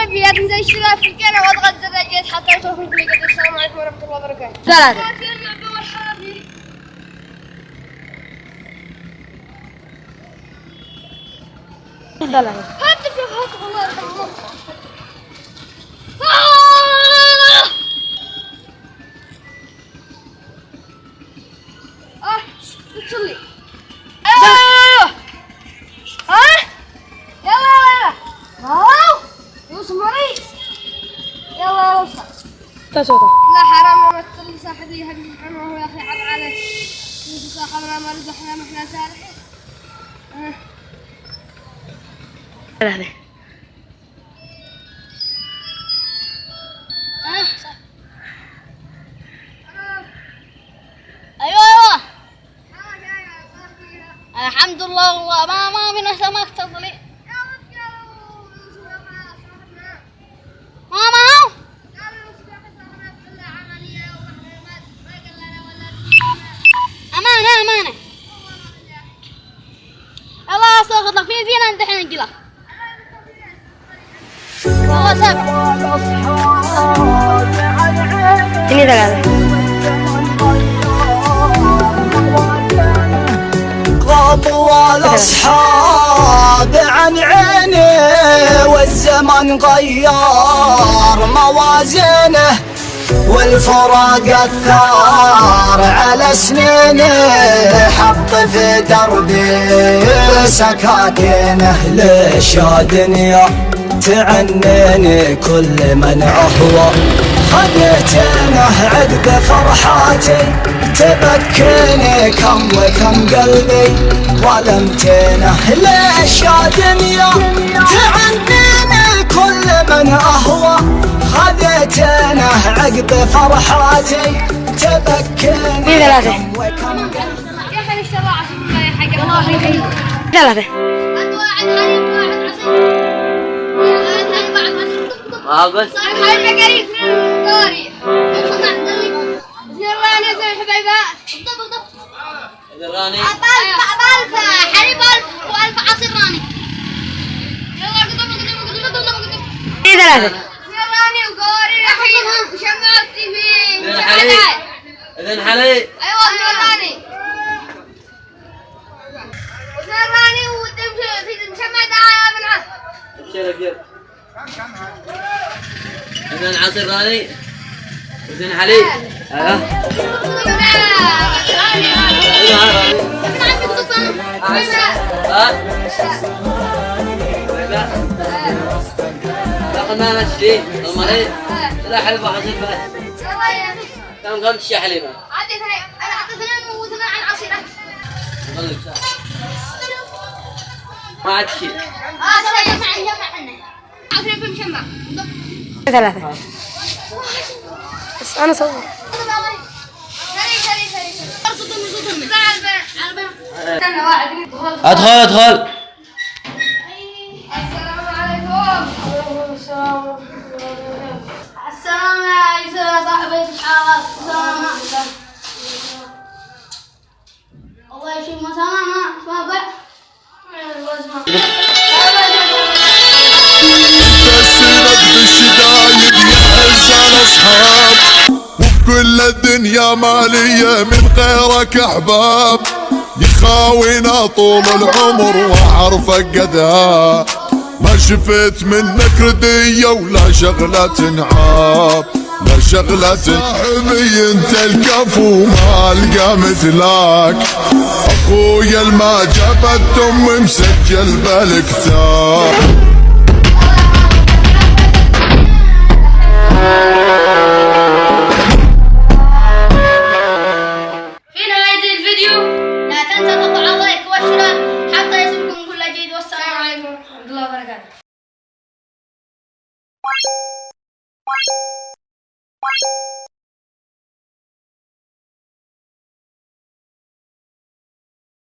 ربي لا تنسى الاشتراك في القناة واضغط زر الجرس حتى يوصلك كل جديد. السلام عليكم ورحمة الله وبركاته. ثلاثة. هات الله يرحمه. تصلي. لا حرام لما تصلي صاحبي هدي سبحانه وهو يا اخي حرام عليك. صاحبنا ما رزقنا ما احنا سالحين. ثلاثة. ايوه الحمد لله والله ما بينا سمك تظلي. ماما أمانة الله أصغر لك فينا ندحين نجلك والله سبع ini ثلاثة. غابوا الأصحاب عن عيني والزمن غير موازينه والفراق أثار على سنينه حط في دربي سكاكينه ليش يا دنيا تعنيني كل من أهوى خذيتينه عقب فرحاتي تبكيني كم وكم قلبي ظلمتينه ليش يا دنيا تعنيني كل من أهوى خذيتينه عقب فرحاتي تبكيني كم وكم قلبي. يا أخي اشترى عشان يا حق الله. ثلاثة. واحد حليب واحد عسل. بس حليب قريب في القاري. زراني زي الحبيبات. راني ألف حليب وألف عصير راني. يلا قدم. ثلاثة. زراني وقاري الحين وشمعت في إذن حلي أيوة زراني. زراني ودم في مشمع دعاية من عصر. ابشر إذن عصير راني إذن حلي ما نشري المريض لا حليب وعصير بس كم خمس حليبة عادي أنا أعطي اثنين واثنين عن عصيرات ما عاد شيء جمعنا عصير في مشمع ثلاثة. بس أنا صور. ادخل السلام عليكم. السلام عليكم يا صاحبي الحارة. السلام عليكم. الله يشيل مسامة ما بع. تسرق بالشدايد يهز على اصحاب وبكل الدنيا مالية من غيرك احباب يخاوينا طول العمر واعرفك قدها ما شفت منك ردية ولا شغلة تنعاب لا شغلة صاحبي انت الكفو ما القى مثلك اخويا الما جابت ام مسجل بالكتاب. في نهاية الفيديو لا تنسى تضع لايك واشتراك حتى يصلكم كل جديد. والسلام عليكم ورحمة الله وبركاته.